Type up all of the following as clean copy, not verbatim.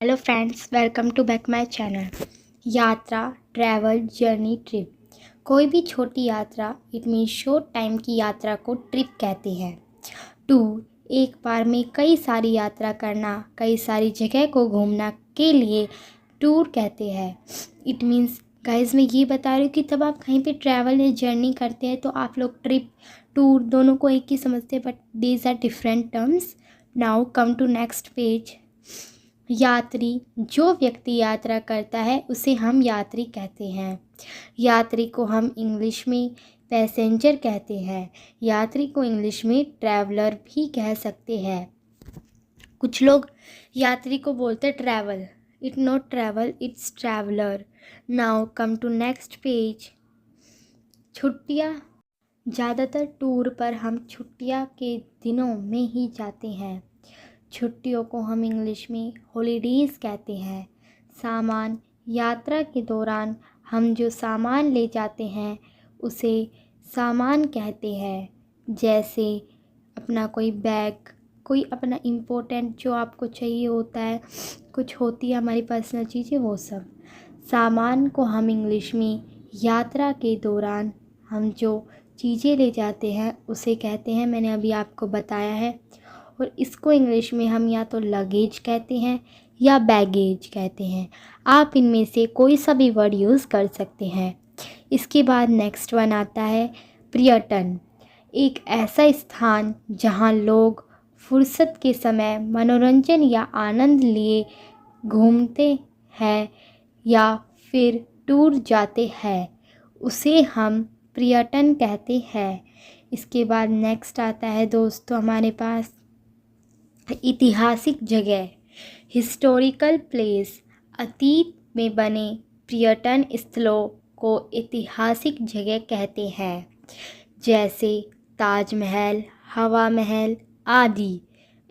Hello friends, welcome to back my channel. यात्रा, travel, journey, trip. कोई भी छोटी यात्रा इट मीन शॉर्ट टाइम की यात्रा को ट्रिप कहते हैं। टूर, एक बार में कई सारी यात्रा करना, कई सारी जगह को घूमना के लिए टूर कहते हैं। इट मीन्स गाइज मैं ये बता रही हूँ कि तब आप कहीं पे ट्रैवल या जर्नी करते हैं तो आप लोग ट्रिप टूर दोनों को एक ही समझते हैं, but these are different terms. Now come to next page. यात्री, जो व्यक्ति यात्रा करता है उसे हम यात्री कहते हैं। यात्री को हम इंग्लिश में पैसेंजर कहते हैं। यात्री को इंग्लिश में ट्रैवलर भी कह सकते हैं। कुछ लोग यात्री को बोलते travel. It not travel, it's traveller. Now come to next page. छुट्टियाँ, ज़्यादातर टूर पर हम छुट्टियाँ के दिनों में ही जाते हैं। छुट्टियों को हम इंग्लिश में हॉलीडेज़ कहते हैं। सामान, यात्रा के दौरान हम जो सामान ले जाते हैं उसे सामान कहते हैं। जैसे अपना कोई बैग, कोई अपना इम्पोर्टेंट जो आपको चाहिए होता है, कुछ होती है हमारी पर्सनल चीज़ें, वो सब सामान को हम इंग्लिश में यात्रा के दौरान हम जो चीज़ें ले जाते हैं उसे कहते हैं। मैंने अभी आपको बताया है। और इसको इंग्लिश में हम या तो लगेज कहते हैं या बैगेज कहते हैं। आप इनमें से कोई सा भी वर्ड यूज़ कर सकते हैं। इसके बाद नेक्स्ट वन आता है पर्यटन। एक ऐसा स्थान जहां लोग फुर्सत के समय मनोरंजन या आनंद लिए घूमते हैं या फिर टूर जाते हैं, उसे हम पर्यटन कहते हैं। इसके बाद नेक्स्ट आता है दोस्तों हमारे पास ऐतिहासिक जगह, हिस्टोरिकल प्लेस। अतीत में बने पर्यटन स्थलों को ऐतिहासिक जगह कहते हैं, जैसे ताजमहल, हवा महल आदि।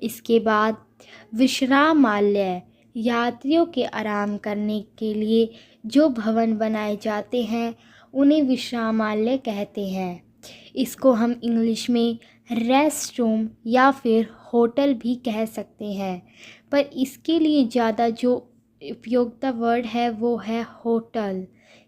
इसके बाद विश्रामालय, यात्रियों के आराम करने के लिए जो भवन बनाए जाते हैं उन्हें विश्रामालय कहते हैं। इसको हम इंग्लिश में रेस्ट रूम या फिर होटल भी कह सकते हैं, पर इसके लिए ज़्यादा जो उपयोगिता वर्ड है वो है होटल।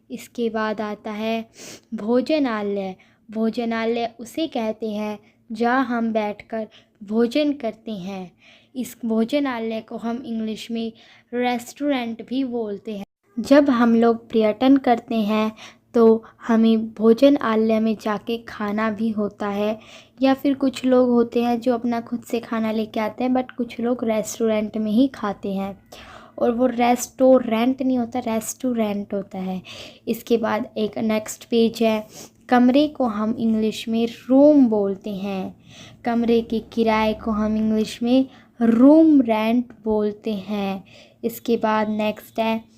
इसके बाद आता है भोजनालय। भोजनालय उसे कहते हैं जहाँ हम बैठकर भोजन करते हैं। इस भोजनालय को हम इंग्लिश में रेस्टोरेंट भी बोलते हैं। जब हम लोग पर्यटन करते हैं तो हमें भोजनालय में जाके खाना भी होता है, या फिर कुछ लोग होते हैं जो अपना खुद से खाना लेके आते हैं, बट कुछ लोग रेस्टोरेंट में ही खाते हैं। और वो रेस्टोरेंट नहीं होता, रेस्टोरेंट होता है। इसके बाद एक नेक्स्ट पेज है। कमरे को हम इंग्लिश में रूम बोलते हैं। कमरे के किराए को हम इंग्लिश में रूम रेंट बोलते हैं। इसके बाद नेक्स्ट है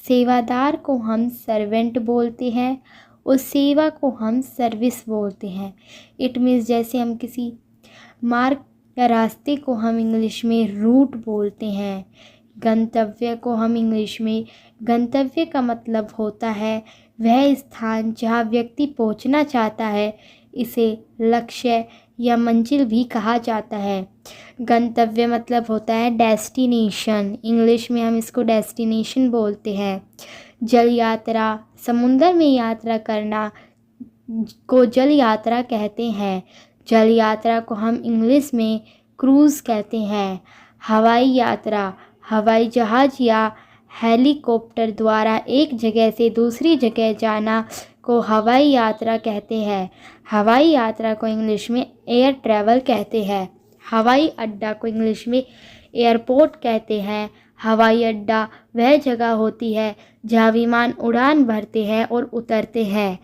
सेवादार को हम सर्वेंट बोलते हैं और सेवा को हम सर्विस बोलते हैं। इट मीन्स जैसे हम किसी मार्ग या रास्ते को हम इंग्लिश में रूट बोलते हैं। गंतव्य को हम इंग्लिश में, गंतव्य का मतलब होता है वह स्थान जहाँ व्यक्ति पहुँचना चाहता है, इसे लक्ष्य या मंजिल भी कहा जाता है। गंतव्य मतलब होता है डेस्टिनेशन, इंग्लिश में हम इसको डेस्टिनेशन बोलते हैं। जल यात्रा, समुद्र में यात्रा करना को जल यात्रा कहते हैं। जल यात्रा को हम इंग्लिश में क्रूज़ कहते हैं। हवाई यात्रा, हवाई जहाज़ या हेलीकॉप्टर द्वारा एक जगह से दूसरी जगह जाना को हवाई यात्रा कहते हैं। हवाई यात्रा को इंग्लिश में एयर ट्रैवल कहते हैं। हवाई अड्डा को इंग्लिश में एयरपोर्ट कहते हैं। हवाई अड्डा वह जगह होती है जहाँ विमान उड़ान भरते हैं और उतरते हैं।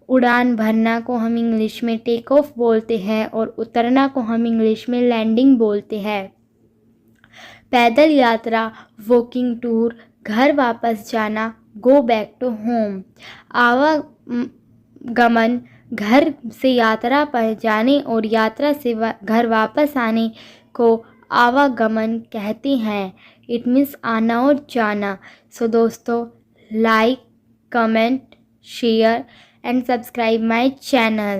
उड़ान भरना को हम इंग्लिश में टेक ऑफ बोलते हैं और उतरना को हम इंग्लिश में लैंडिंग बोलते हैं। पैदल यात्रा, वॉकिंग टूर, घर वापस जाना, गो बैक टू होम। आवागमन, घर से यात्रा पर जाने और यात्रा से घर वापस आने को आवागमन कहते हैं। इट मीन्स आना और जाना। सो दोस्तों, like, comment, share and subscribe my channel.